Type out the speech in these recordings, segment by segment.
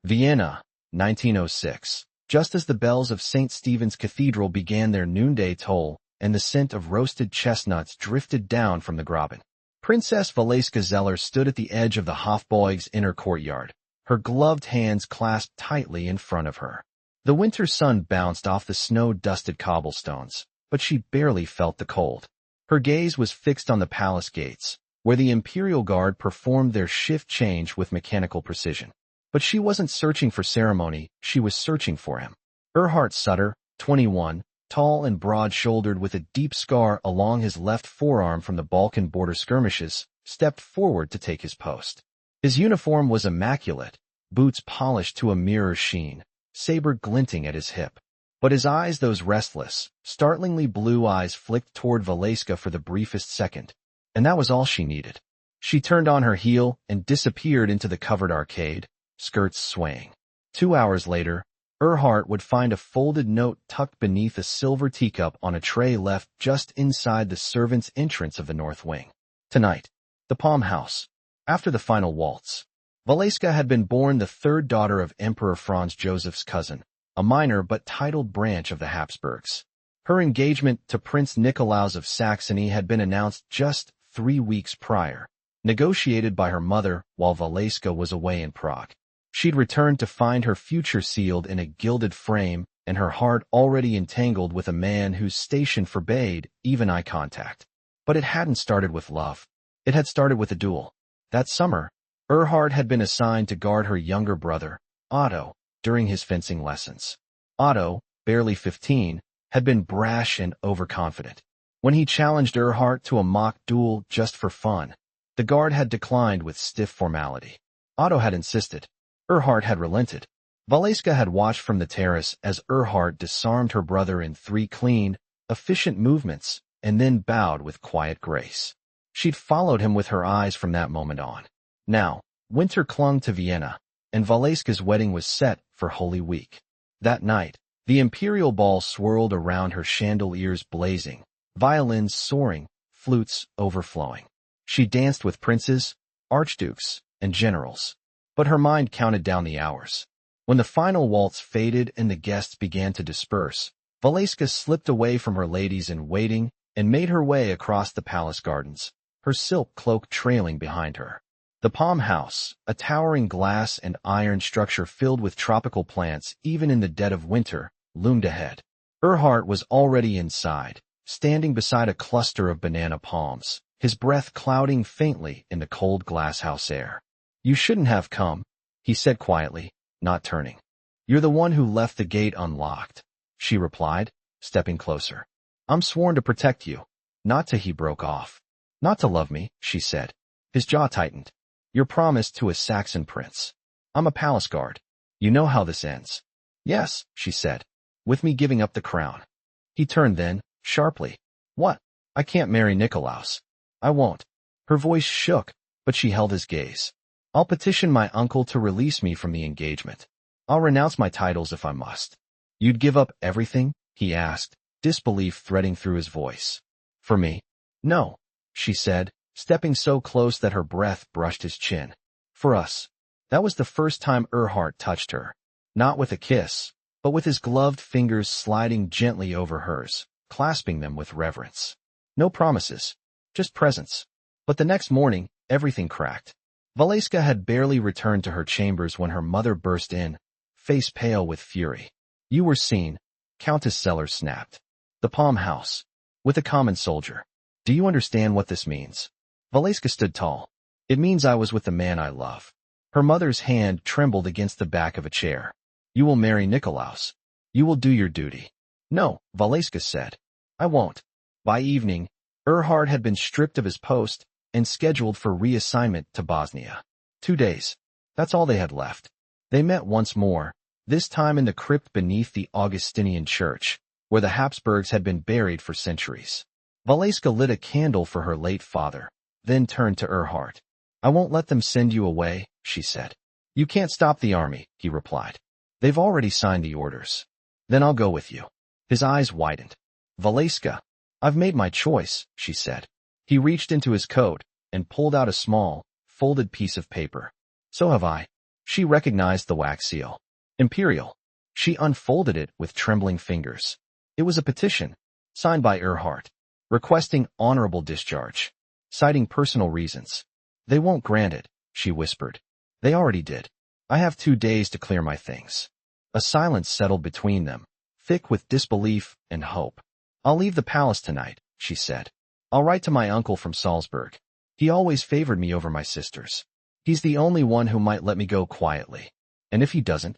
Vienna, 1906. Just as the bells of St. Stephen's Cathedral began their noonday toll, and the scent of roasted chestnuts drifted down from the Graben, Princess Valeska Zeller stood at the edge of the Hofburg's inner courtyard, her gloved hands clasped tightly in front of her. The winter sun bounced off the snow-dusted cobblestones, but she barely felt the cold. Her gaze was fixed on the palace gates, where the Imperial Guard performed their shift change with mechanical precision. But she wasn't searching for ceremony, she was searching for him. Erhart Sutter, 21, tall and broad-shouldered with a deep scar along his left forearm from the Balkan border skirmishes, stepped forward to take his post. His uniform was immaculate, boots polished to a mirror sheen, saber glinting at his hip. But his eyes, those restless, startlingly blue eyes, flicked toward Valeska for the briefest second. And that was all she needed. She turned on her heel and disappeared into the covered arcade, skirts swaying. 2 hours later, Erhart would find a folded note tucked beneath a silver teacup on a tray left just inside the servants' entrance of the north wing. Tonight, the Palm House. After the final waltz, Valeska had been born the third daughter of Emperor Franz Joseph's cousin, a minor but titled branch of the Habsburgs. Her engagement to Prince Nicolaus of Saxony had been announced just 3 weeks prior, negotiated by her mother while Valeska was away in Prague. She'd returned to find her future sealed in a gilded frame and her heart already entangled with a man whose station forbade even eye contact. But it hadn't started with love. It had started with a duel. That summer, Erhart had been assigned to guard her younger brother, Otto, during his fencing lessons. Otto, barely 15, had been brash and overconfident. When he challenged Erhart to a mock duel just for fun, the guard had declined with stiff formality. Otto had insisted. Erhart had relented. Valeska had watched from the terrace as Erhart disarmed her brother in 3 clean, efficient movements, and then bowed with quiet grace. She'd followed him with her eyes from that moment on. Now, winter clung to Vienna, and Valeska's wedding was set for Holy Week. That night, the imperial ball swirled around her, chandeliers blazing, violins soaring, flutes overflowing. She danced with princes, archdukes, and generals. But her mind counted down the hours. When the final waltz faded and the guests began to disperse, Valeska slipped away from her ladies in waiting and made her way across the palace gardens, her silk cloak trailing behind her. The Palm House, a towering glass and iron structure filled with tropical plants even in the dead of winter, loomed ahead. Erhart was already inside, standing beside a cluster of banana palms, his breath clouding faintly in the cold glasshouse air. "You shouldn't have come," he said quietly, not turning. "You're the one who left the gate unlocked," she replied, stepping closer. "I'm sworn to protect you." "Not to," he broke off. "Not to love me," she said. His jaw tightened. "You're promised to a Saxon prince. I'm a palace guard. You know how this ends." "Yes," she said, "with me giving up the crown." He turned then, sharply. "What? I can't marry Nicolaus." "I won't." Her voice shook, but she held his gaze. "I'll petition my uncle to release me from the engagement. I'll renounce my titles if I must." "You'd give up everything?" he asked, disbelief threading through his voice. "For me?" "No," she said, stepping so close that her breath brushed his chin. "For us." That was the first time Erhart touched her. Not with a kiss, but with his gloved fingers sliding gently over hers, clasping them with reverence. No promises, just presence. But the next morning, everything cracked. Valeska had barely returned to her chambers when her mother burst in, face pale with fury. "You were seen," Countess Zeller snapped. "The Palm House. With a common soldier. Do you understand what this means?" Valeska stood tall. "It means I was with the man I love." Her mother's hand trembled against the back of a chair. "You will marry Nicolaus. You will do your duty." "No," Valeska said. "I won't." By evening, Erhart had been stripped of his post and scheduled for reassignment to Bosnia. 2 days. That's all they had left. They met once more, this time in the crypt beneath the Augustinian church, where the Habsburgs had been buried for centuries. Valeska lit a candle for her late father, then turned to Erhart. "I won't let them send you away," she said. "You can't stop the army," he replied. "They've already signed the orders." "Then I'll go with you." His eyes widened. "Valeska, I've made my choice," she said. He reached into his coat and pulled out a small, folded piece of paper. "So have I." She recognized the wax seal. Imperial. She unfolded it with trembling fingers. It was a petition, signed by Erhart, requesting honorable discharge, citing personal reasons. They won't grant it, she whispered. They already did. I have 2 days to clear my things. A silence settled between them, thick with disbelief and hope. I'll leave the palace tonight, she said. I'll write to my uncle from Salzburg. He always favored me over my sisters. He's the only one who might let me go quietly. And if he doesn't?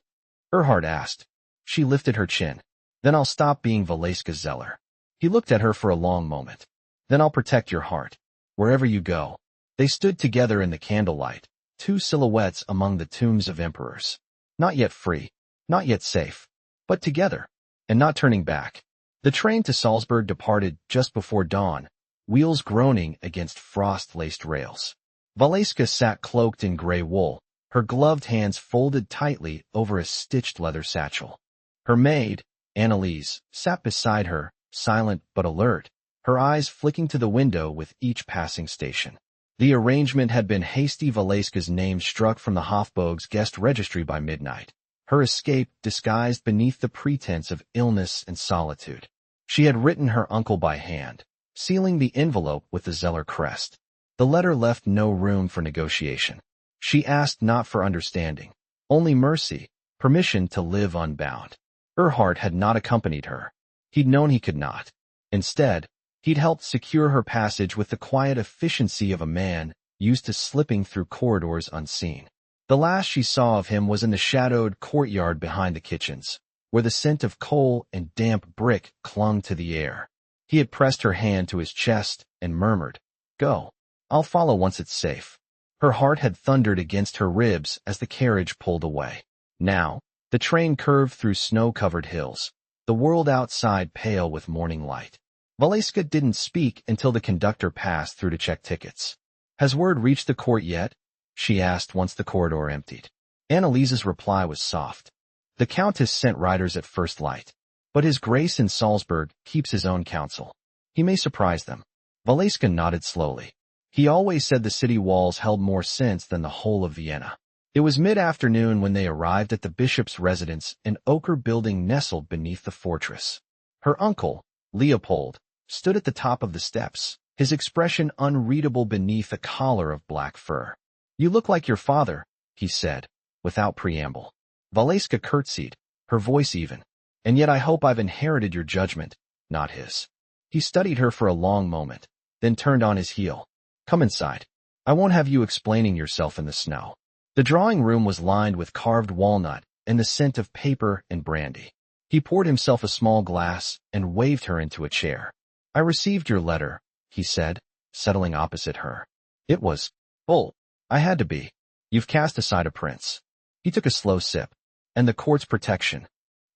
Erhart asked. She lifted her chin. Then I'll stop being Valeska Zeller. He looked at her for a long moment. Then I'll protect your heart. Wherever you go. They stood together in the candlelight, 2 silhouettes among the tombs of emperors. Not yet free, not yet safe, but together, and not turning back. The train to Salzburg departed just before dawn, wheels groaning against frost-laced rails. Valeska sat cloaked in gray wool, her gloved hands folded tightly over a stitched leather satchel. Her maid, Anneliese, sat beside her, silent but alert, her eyes flicking to the window with each passing station. The arrangement had been hasty. Valeska's name struck from the Hofburg's guest registry by midnight, her escape disguised beneath the pretense of illness and solitude. She had written her uncle by hand, sealing the envelope with the Zeller crest. The letter left no room for negotiation. She asked not for understanding, only mercy, permission to live unbound. Erhart had not accompanied her. He'd known he could not. Instead, he'd helped secure her passage with the quiet efficiency of a man used to slipping through corridors unseen. The last she saw of him was in the shadowed courtyard behind the kitchens, where the scent of coal and damp brick clung to the air. He had pressed her hand to his chest and murmured, "Go. I'll follow once it's safe." Her heart had thundered against her ribs as the carriage pulled away. Now, the train curved through snow-covered hills, the world outside pale with morning light. Valeska didn't speak until the conductor passed through to check tickets. "Has word reached the court yet?" she asked once the corridor emptied. Anneliese's reply was soft. "The Countess sent riders at first light. But His Grace in Salzburg keeps his own counsel. He may surprise them." Valeska nodded slowly. He always said the city walls held more sense than the whole of Vienna. It was mid-afternoon when they arrived at the bishop's residence, an ochre building nestled beneath the fortress. Her uncle, Leopold, stood at the top of the steps, his expression unreadable beneath a collar of black fur. "You look like your father," he said, without preamble. Valeska curtsied, her voice even. "And yet I hope I've inherited your judgment, not his." He studied her for a long moment, then turned on his heel. "Come inside. I won't have you explaining yourself in the snow." The drawing room was lined with carved walnut and the scent of paper and brandy. He poured himself a small glass and waved her into a chair. "I received your letter," he said, settling opposite her. "It was full. I had to be. You've cast aside a prince." He took a slow sip. "And the court's protection.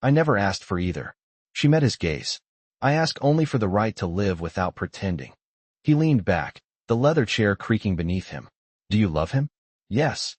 I never asked for either." She met his gaze. "I ask only for the right to live without pretending." He leaned back, the leather chair creaking beneath him. "Do you love him?" "Yes."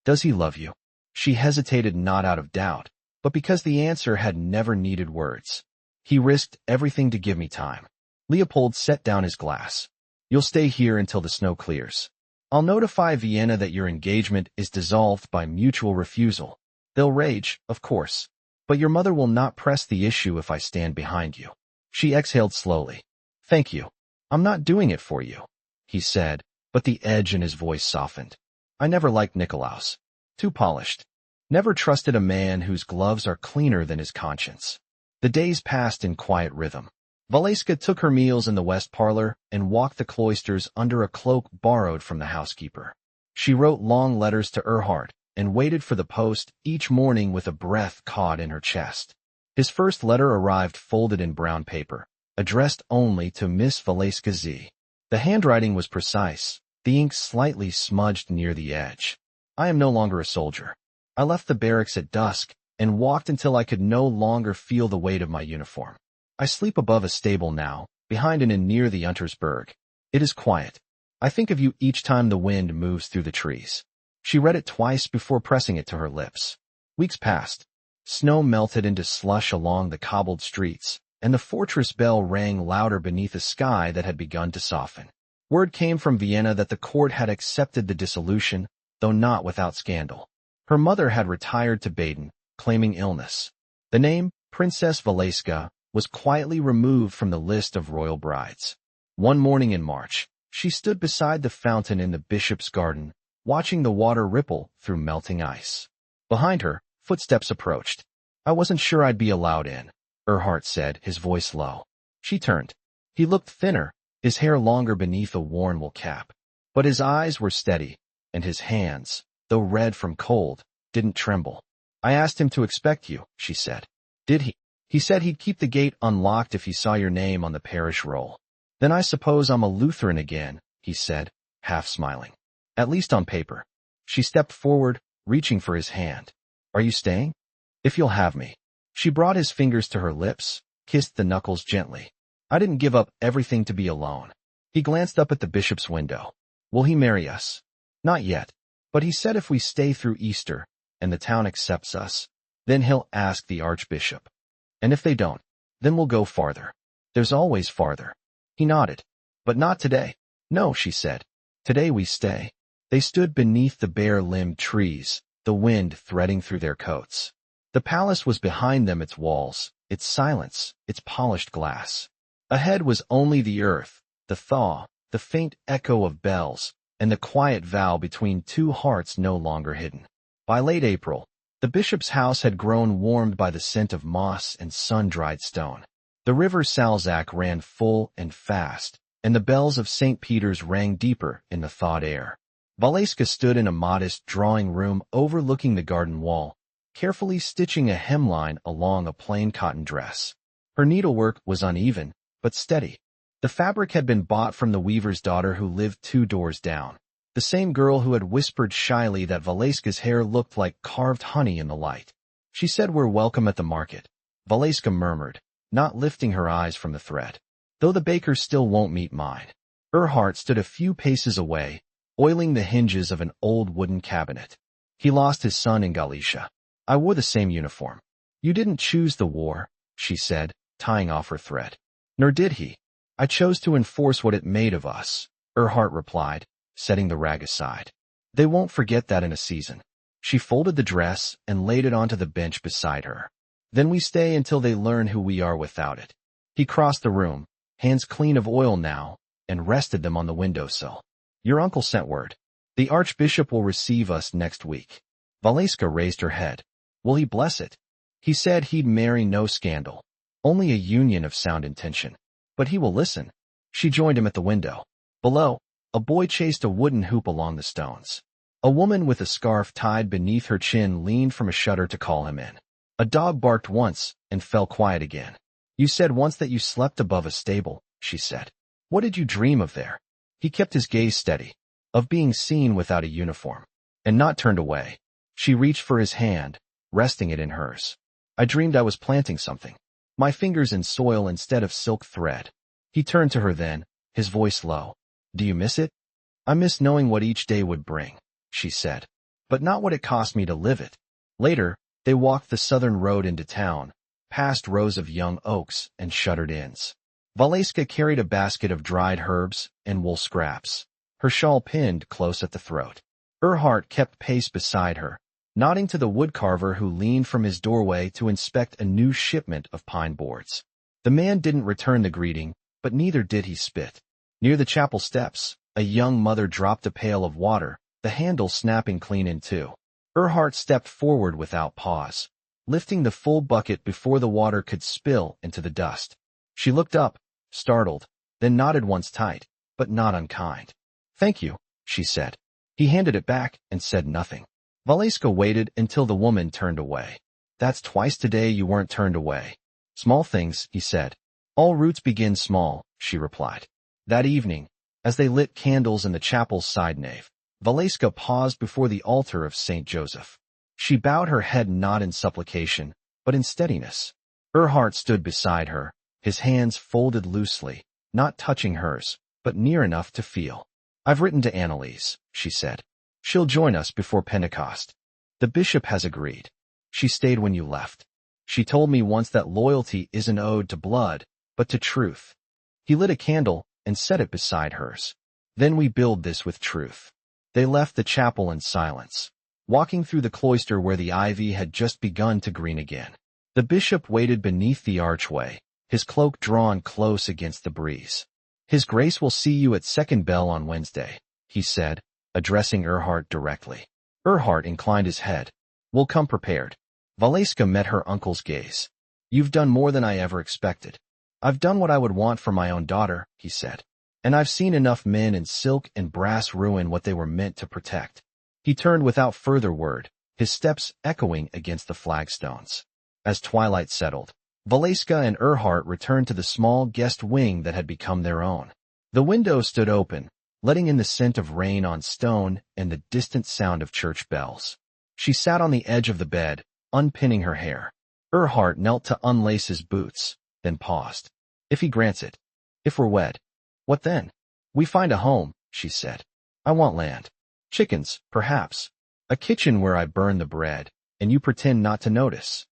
"Does he love you?" She hesitated, not out of doubt, but because the answer had never needed words. "He risked everything to give me time." Leopold set down his glass. "You'll stay here until the snow clears. I'll notify Vienna that your engagement is dissolved by mutual refusal. They'll rage, of course, but your mother will not press the issue if I stand behind you." She exhaled slowly. "Thank you. I'm not doing it for you," he said, but the edge in his voice softened. "I never liked Nikolaus. Too polished. Never trusted a man whose gloves are cleaner than his conscience." The days passed in quiet rhythm. Valeska took her meals in the west parlor and walked the cloisters under a cloak borrowed from the housekeeper. She wrote long letters to Erhart and waited for the post each morning with a breath caught in her chest. His first letter arrived folded in brown paper, addressed only to Miss Valeska Z. The handwriting was precise, the ink slightly smudged near the edge. "I am no longer a soldier. I left the barracks at dusk and walked until I could no longer feel the weight of my uniform. I sleep above a stable now, behind an inn near the Untersberg. It is quiet. I think of you each time the wind moves through the trees." She read it twice before pressing it to her lips. Weeks passed. Snow melted into slush along the cobbled streets, and the fortress bell rang louder beneath a sky that had begun to soften. Word came from Vienna that the court had accepted the dissolution, though not without scandal. Her mother had retired to Baden, claiming illness. The name, Princess Valeska, was quietly removed from the list of royal brides. One morning in March, she stood beside the fountain in the bishop's garden, watching the water ripple through melting ice. Behind her, footsteps approached. "I wasn't sure I'd be allowed in," Erhart said, his voice low. She turned. He looked thinner, his hair longer beneath a worn wool cap. But his eyes were steady, and his hands, though red from cold, didn't tremble. "I asked him to expect you," she said. "Did he?" "He said he'd keep the gate unlocked if he saw your name on the parish roll." "Then I suppose I'm a Lutheran again," he said, half smiling. "At least on paper." She stepped forward, reaching for his hand. "Are you staying?" "If you'll have me." She brought his fingers to her lips, kissed the knuckles gently. "I didn't give up everything to be alone." He glanced up at the bishop's window. "Will he marry us?" "Not yet. But he said if we stay through Easter, and the town accepts us, then he'll ask the archbishop. And if they don't, then we'll go farther. There's always farther." He nodded. "But not today." "No," she said. "Today we stay." They stood beneath the bare-limbed trees, the wind threading through their coats. The palace was behind them, its walls, its silence, its polished glass. Ahead was only the earth, the thaw, the faint echo of bells, and the quiet vow between two hearts no longer hidden. By late April, the bishop's house had grown warmed by the scent of moss and sun-dried stone. The river Salzach ran full and fast, and the bells of St. Peter's rang deeper in the thawed air. Valeska stood in a modest drawing room overlooking the garden wall, carefully stitching a hemline along a plain cotton dress. Her needlework was uneven, but steady. The fabric had been bought from the weaver's daughter who lived 2 doors down, the same girl who had whispered shyly that Valeska's hair looked like carved honey in the light. She said, "We're welcome at the market," Valeska murmured, not lifting her eyes from the thread. "Though the baker still won't meet mine." Erhart stood a few paces away, oiling the hinges of an old wooden cabinet. "He lost his son in Galicia. I wore the same uniform." "You didn't choose the war," she said, tying off her thread. "Nor did he. I chose to enforce what it made of us," Erhart replied, setting the rag aside. "They won't forget that in a season." She folded the dress and laid it onto the bench beside her. "Then we stay until they learn who we are without it." He crossed the room, hands clean of oil now, and rested them on the windowsill. "Your uncle sent word. The archbishop will receive us next week." Valeska raised her head. "Will he bless it?" "He said he'd marry no scandal, only a union of sound intention. But he will listen." She joined him at the window. Below, a boy chased a wooden hoop along the stones. A woman with a scarf tied beneath her chin leaned from a shutter to call him in. A dog barked once and fell quiet again. "You said once that you slept above a stable," she said. "What did you dream of there?" He kept his gaze steady. "Of being seen without a uniform, and not turned away." She reached for his hand, resting it in hers. "I dreamed I was planting something. My fingers in soil instead of silk thread." He turned to her then, his voice low. "Do you miss it?" "I miss knowing what each day would bring," she said. "But not what it cost me to live it." Later, they walked the southern road into town, past rows of young oaks and shuttered inns. Valeska carried a basket of dried herbs and wool scraps, her shawl pinned close at the throat. Erhart kept pace beside her, nodding to the woodcarver who leaned from his doorway to inspect a new shipment of pine boards. The man didn't return the greeting, but neither did he spit. Near the chapel steps, a young mother dropped a pail of water, the handle snapping clean in two. Erhart stepped forward without pause, lifting the full bucket before the water could spill into the dust. She looked up, startled, then nodded once tight, but not unkind. "Thank you," she said. He handed it back and said nothing. Valeska waited until the woman turned away. "That's twice today you weren't turned away." "Small things," he said. "All roots begin small," she replied. That evening, as they lit candles in the chapel's side nave, Valeska paused before the altar of St. Joseph. She bowed her head not in supplication, but in steadiness. Erhart stood beside her, his hands folded loosely, not touching hers, but near enough to feel. "I've written to Annalise," she said. "She'll join us before Pentecost. The bishop has agreed. She stayed when you left. She told me once that loyalty isn't owed to blood, but to truth." He lit a candle and set it beside hers. "Then we build this with truth." They left the chapel in silence. walking through the cloister where the ivy had just begun to green again. The bishop waited beneath the archway, his cloak drawn close against the breeze. "His Grace will see you at second bell on Wednesday," he said, addressing Erhart directly. Erhart inclined his head. "We'll come prepared." Valeska met her uncle's gaze. "You've done more than I ever expected." "I've done what I would want for my own daughter," he said. "And I've seen enough men in silk and brass ruin what they were meant to protect." He turned without further word, his steps echoing against the flagstones. As twilight settled, Valeska and Erhart returned to the small guest wing that had become their own. The window stood open, letting in the scent of rain on stone and the distant sound of church bells. She sat on the edge of the bed, unpinning her hair. Erhart knelt to unlace his boots, then paused. "If he grants it. If we're wed. What then?" "We find a home," she said. "I want land. Chickens, perhaps. A kitchen where I burn the bread, and you pretend not to notice."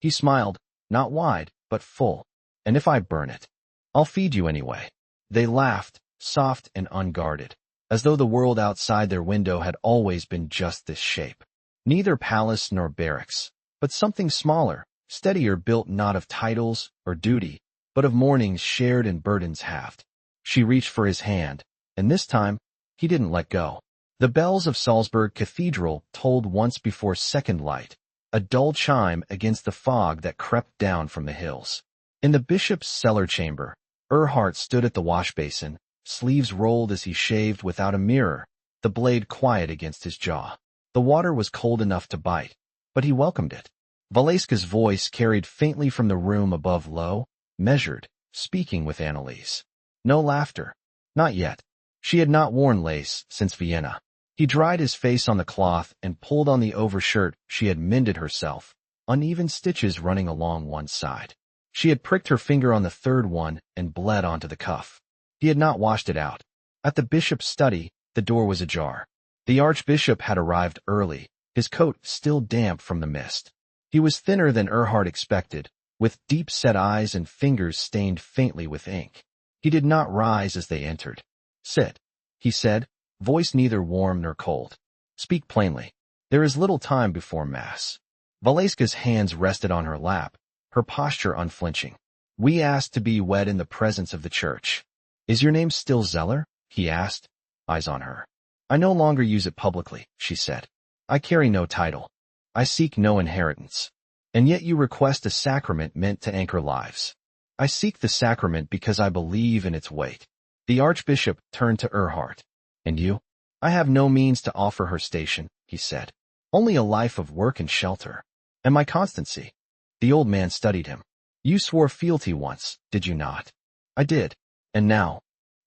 He smiled, not wide, but full. "And if I burn it, I'll feed you anyway." They laughed, soft and unguarded, as though the world outside their window had always been just this shape. Neither palace nor barracks, but something smaller, steadier, built not of titles or duty, but of mornings shared and burdens halved. She reached for his hand, and this time, he didn't let go. The bells of Salzburg Cathedral tolled once before second light, a dull chime against the fog that crept down from the hills. In the bishop's cellar chamber, Erhart stood at the wash basin, sleeves rolled as he shaved without a mirror, the blade quiet against his jaw. The water was cold enough to bite, but he welcomed it. Valeska's voice carried faintly from the room above, low, measured, speaking with Annalise. No laughter. Not yet. She had not worn lace since Vienna. He dried his face on the cloth and pulled on the overshirt she had mended herself, uneven stitches running along one side. She had pricked her finger on the third one and bled onto the cuff. He had not washed it out. At the bishop's study, the door was ajar. The archbishop had arrived early, his coat still damp from the mist. He was thinner than Erhart expected, with deep-set eyes and fingers stained faintly with ink. He did not rise as they entered. "Sit," he said, voice neither warm nor cold. "Speak plainly. There is little time before Mass." Valeska's hands rested on her lap, her posture unflinching. "We asked to be wed in the presence of the church." "Is your name still Zeller?" he asked, eyes on her. "I no longer use it publicly," she said. "I carry no title. I seek no inheritance. And yet you request a sacrament meant to anchor lives." "I seek the sacrament because I believe in its weight." The archbishop turned to Erhart. "And you?" "I have no means to offer her station," he said. "Only a life of work and shelter. And my constancy." The old man studied him. "You swore fealty once, did you not?" "I did. And now?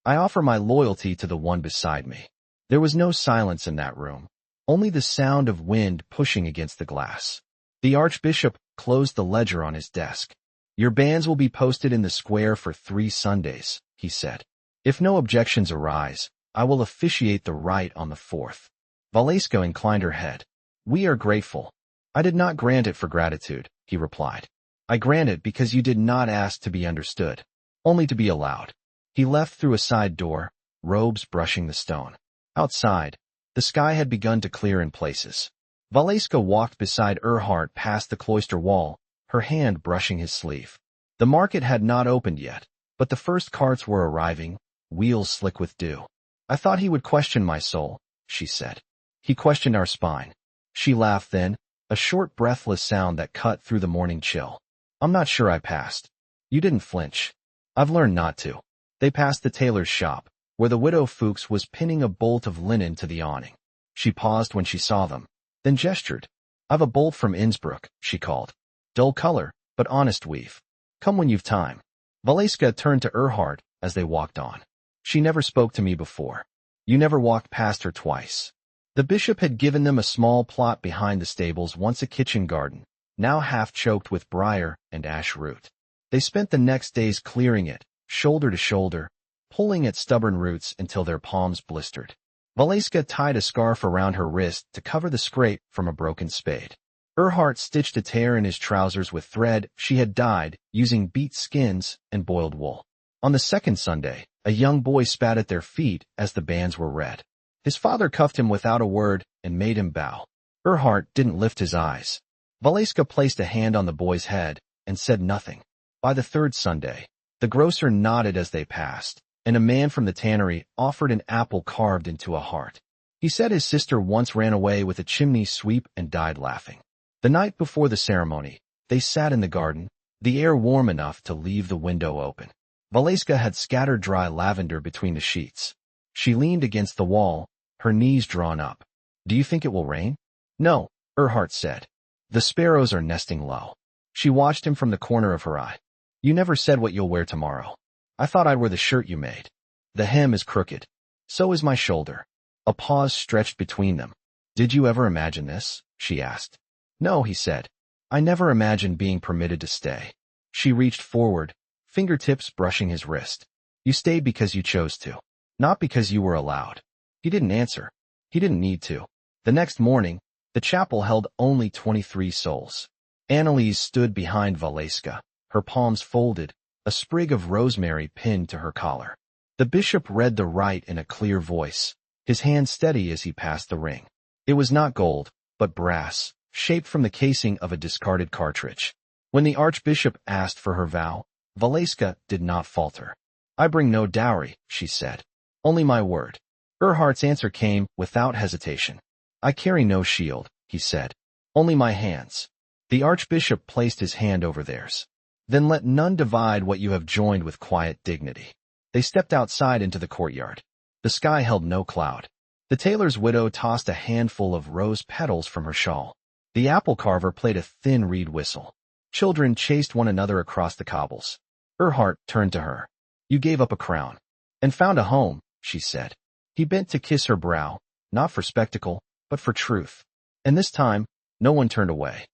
I offer my loyalty to the one beside me." There was no silence in that room, only the sound of wind pushing against the glass. The archbishop closed the ledger on his desk. "Your banns will be posted in the square for 3 Sundays, he said. "If no objections arise, I will officiate the rite on the 4th. Valeska inclined her head. "We are grateful." "I did not grant it for gratitude," he replied. "I grant it because you did not ask to be understood, only to be allowed." He left through a side door, robes brushing the stone. Outside, the sky had begun to clear in places. Valeska walked beside Erhart past the cloister wall, her hand brushing his sleeve. The market had not opened yet, but the first carts were arriving, wheels slick with dew. "I thought he would question my soul," she said. "He questioned our spine." She laughed then, a short breathless sound that cut through the morning chill. "I'm not sure I passed." "You didn't flinch." "I've learned not to." They passed the tailor's shop, where the widow Fuchs was pinning a bolt of linen to the awning. She paused when she saw them, then gestured. "I've a bolt from Innsbruck," she called. "Dull color, but honest weave. Come when you've time." Valeska turned to Erhart as they walked on. "She never spoke to me before. You never walked past her twice." The bishop had given them a small plot behind the stables, once a kitchen garden, now half choked with briar and ash root. They spent the next days clearing it, shoulder to shoulder, pulling at stubborn roots until their palms blistered. Valeska tied a scarf around her wrist to cover the scrape from a broken spade. Erhart stitched a tear in his trousers with thread she had dyed using beet skins and boiled wool. On the second Sunday, a young boy spat at their feet as the banns were read. His father cuffed him without a word and made him bow. Erhart didn't lift his eyes. Valeska placed a hand on the boy's head and said nothing. By the third Sunday, the grocer nodded as they passed, and a man from the tannery offered an apple carved into a heart. He said his sister once ran away with a chimney sweep and died laughing. The night before the ceremony, they sat in the garden, the air warm enough to leave the window open. Valeska had scattered dry lavender between the sheets. She leaned against the wall, her knees drawn up. "Do you think it will rain?" "No," Erhart said. "The sparrows are nesting low." She watched him from the corner of her eye. "You never said what you'll wear tomorrow." "I thought I'd wear the shirt you made. The hem is crooked. So is my shoulder." A pause stretched between them. "Did you ever imagine this?" she asked. "No," he said. "I never imagined being permitted to stay." She reached forward, fingertips brushing his wrist. "You stayed because you chose to. Not because you were allowed." He didn't answer. He didn't need to. The next morning, the chapel held only 23 souls. Annalise stood behind Valeska, her palms folded, a sprig of rosemary pinned to her collar. The bishop read the rite in a clear voice, his hand steady as he passed the ring. It was not gold, but brass, shaped from the casing of a discarded cartridge. When the archbishop asked for her vow, Valeska did not falter. "I bring no dowry," she said. "Only my word." Erhart's answer came without hesitation. "I carry no shield," he said. "Only my hands." The archbishop placed his hand over theirs. "Then let none divide what you have joined with quiet dignity." They stepped outside into the courtyard. The sky held no cloud. The tailor's widow tossed a handful of rose petals from her shawl. The apple carver played a thin reed whistle. Children chased one another across the cobbles. Erhart turned to her. "You gave up a crown. And found a home," she said. He bent to kiss her brow, not for spectacle, but for truth. And this time, no one turned away.